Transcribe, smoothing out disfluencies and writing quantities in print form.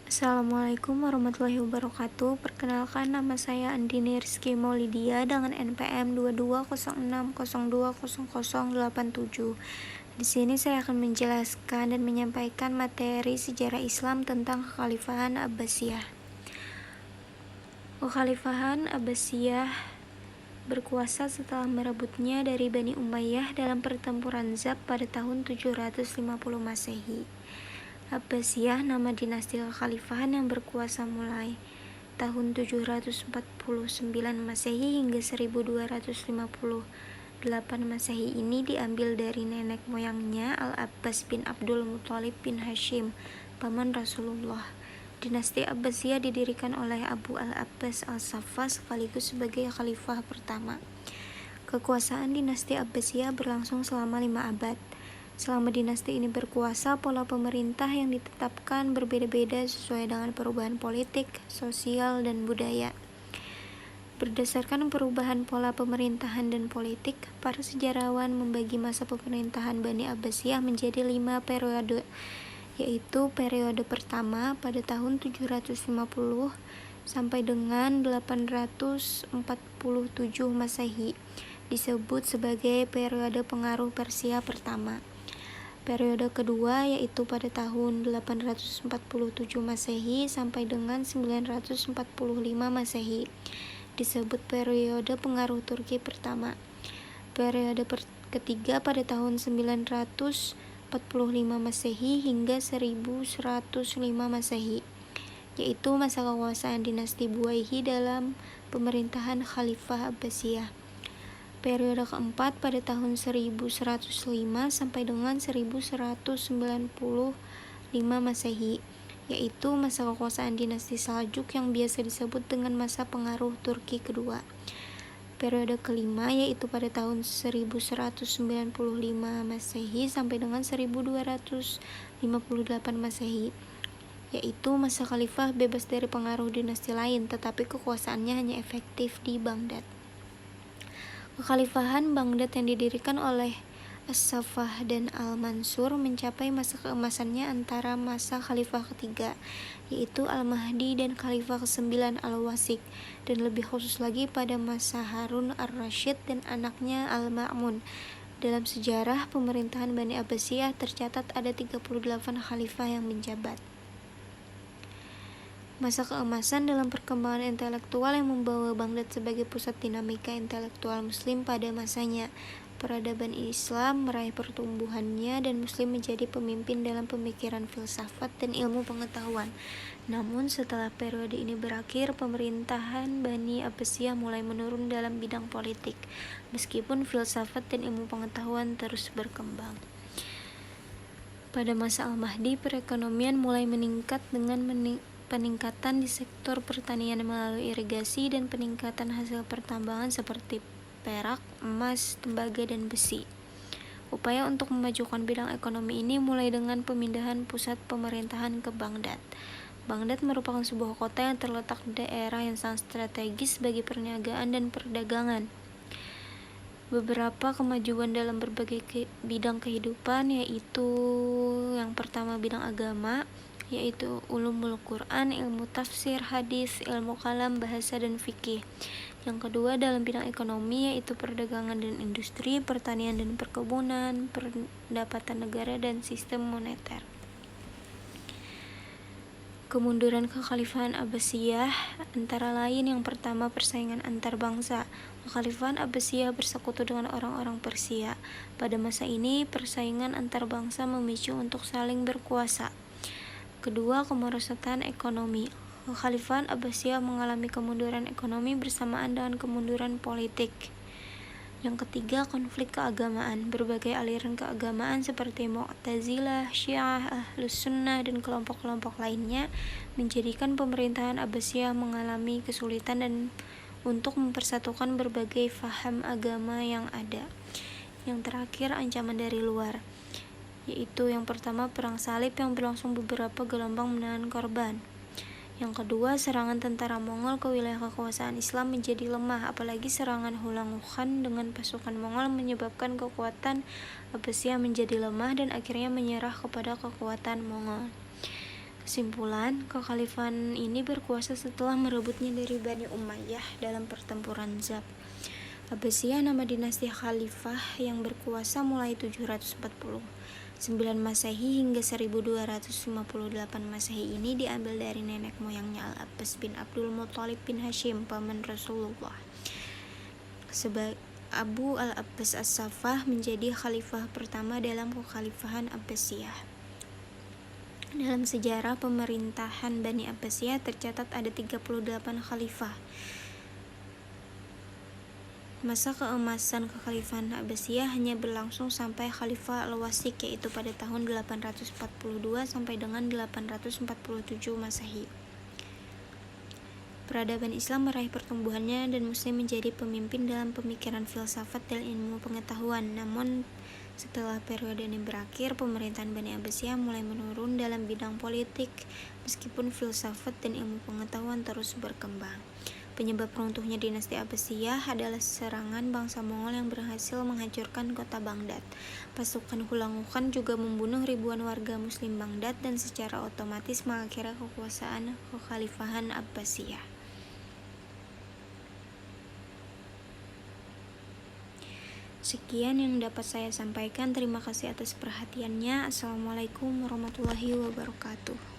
Assalamualaikum warahmatullahi wabarakatuh. Perkenalkan, nama saya Andini Rizky Maulidia dengan NPM 2206020087. Di sini saya akan menjelaskan dan menyampaikan materi sejarah Islam tentang Kekhalifahan Abbasiyah. Kekhalifahan Abbasiyah berkuasa setelah merebutnya dari Bani Umayyah dalam pertempuran Zab pada tahun 750 Masehi. Abbasiyah nama dinasti kekhalifahan yang berkuasa mulai tahun 749 Masehi hingga 1258 Masehi ini diambil dari nenek moyangnya Al-Abbas bin Abdul Muthalib bin Hashim, paman Rasulullah. Dinasti Abbasiyah didirikan oleh Abu Al-Abbas Al-Saffah sekaligus sebagai khalifah pertama. Kekuasaan dinasti Abbasiyah berlangsung selama 5 abad. Selama dinasti ini berkuasa, pola pemerintah yang ditetapkan berbeda-beda sesuai dengan perubahan politik, sosial, dan budaya. Berdasarkan perubahan pola pemerintahan dan politik, para sejarawan membagi masa pemerintahan Bani Abbasiyah menjadi 5 periode, yaitu periode pertama pada tahun 750 sampai dengan 847 Masehi, disebut sebagai periode pengaruh Persia pertama. Periode kedua yaitu pada tahun 847 Masehi sampai dengan 945 Masehi, disebut periode pengaruh Turki pertama. Periode ketiga pada tahun 945 Masehi hingga 1105 Masehi, yaitu masa kekuasaan dinasti Buwayhi dalam pemerintahan Khalifah Abbasiyah. Periode keempat pada tahun 1105 sampai dengan 1195 Masehi, yaitu masa kekuasaan dinasti Saljuk yang biasa disebut dengan masa pengaruh Turki kedua. Periode kelima yaitu pada tahun 1195 Masehi sampai dengan 1258 Masehi, yaitu masa khalifah bebas dari pengaruh dinasti lain, tetapi kekuasaannya hanya efektif di Baghdad. Kekhalifahan Baghdad yang didirikan oleh As-Saffah dan Al-Mansur mencapai masa keemasannya antara masa khalifah ketiga, yaitu Al-Mahdi, dan khalifah ke-9 Al-Wasik, dan lebih khusus lagi pada masa Harun Ar-Rasyid dan anaknya Al-Ma'mun. Dalam sejarah pemerintahan Bani Abbasiyah tercatat ada 38 khalifah yang menjabat. Masa keemasan dalam perkembangan intelektual yang membawa Baghdad sebagai pusat dinamika intelektual Muslim pada masanya. Peradaban Islam meraih pertumbuhannya dan Muslim menjadi pemimpin dalam pemikiran filsafat dan ilmu pengetahuan. Namun setelah periode ini berakhir, pemerintahan Bani Abbasiyah mulai menurun dalam bidang politik, meskipun filsafat dan ilmu pengetahuan terus berkembang. Pada masa Al-Mahdi, perekonomian mulai meningkat dengan peningkatan di sektor pertanian melalui irigasi dan peningkatan hasil pertambangan seperti perak, emas, tembaga, dan besi. Upaya untuk memajukan bidang ekonomi ini mulai dengan pemindahan pusat pemerintahan ke Baghdad. Baghdad merupakan sebuah kota yang terletak di daerah yang sangat strategis bagi perniagaan dan perdagangan. Beberapa kemajuan dalam berbagai bidang kehidupan, yaitu yang pertama bidang agama, yaitu ulumul Quran, ilmu tafsir, hadis, ilmu kalam, bahasa, dan fikih. Yang kedua dalam bidang ekonomi, yaitu perdagangan dan industri, pertanian dan perkebunan, pendapatan negara, dan sistem moneter. Kemunduran kekhalifahan Abbasiyah antara lain yang pertama persaingan antar bangsa. Kekhalifahan Abbasiyah bersekutu dengan orang-orang Persia. Pada masa ini persaingan antar bangsa memicu untuk saling berkuasa. Kedua, kemerosotan ekonomi. Kekhalifahan Abbasiyah mengalami kemunduran ekonomi bersamaan dengan kemunduran politik. Yang ketiga, konflik keagamaan. Berbagai aliran keagamaan seperti Mu'tazilah, Syiah, Ahlus Sunnah, dan kelompok-kelompok lainnya menjadikan pemerintahan Abbasiyah mengalami kesulitan dan untuk mempersatukan berbagai faham agama yang ada. Yang terakhir, ancaman dari luar, yaitu yang pertama perang salib yang berlangsung beberapa gelombang menelan korban. Yang kedua, serangan tentara Mongol ke wilayah kekuasaan Islam menjadi lemah, apalagi serangan Hulang Khan dengan pasukan Mongol menyebabkan kekuatan Abbasiyah menjadi lemah dan akhirnya menyerah kepada kekuatan Mongol. Kesimpulan, kekhalifahan ini berkuasa setelah merebutnya dari Bani Umayyah dalam pertempuran Zab. Abbasiyah nama dinasti khalifah yang berkuasa mulai 749 Masehi hingga 1258 Masehi ini diambil dari nenek moyangnya Al-Abbas bin Abdul Muthalib bin Hashim, paman Rasulullah. Abu al-Abbas as-Saffah menjadi khalifah pertama dalam kekhalifahan Abbasiyah. Dalam sejarah pemerintahan Bani Abbasiyah tercatat ada 38 khalifah. Masa keemasan kekhalifahan Abbasiyah hanya berlangsung sampai Khalifah Al-Wasik, yaitu pada tahun 842 sampai dengan 847 Masehi. Peradaban Islam meraih pertumbuhannya dan Muslim menjadi pemimpin dalam pemikiran filsafat dan ilmu pengetahuan. Namun setelah periode ini berakhir, pemerintahan Bani Abbasiyah mulai menurun dalam bidang politik, meskipun filsafat dan ilmu pengetahuan terus berkembang. Penyebab runtuhnya dinasti Abbasiyah adalah serangan bangsa Mongol yang berhasil menghancurkan kota Baghdad. Pasukan Hulagu Khan juga membunuh ribuan warga Muslim Baghdad dan secara otomatis mengakhiri kekuasaan kekhalifahan Abbasiyah. Sekian yang dapat saya sampaikan. Terima kasih atas perhatiannya. Assalamualaikum warahmatullahi wabarakatuh.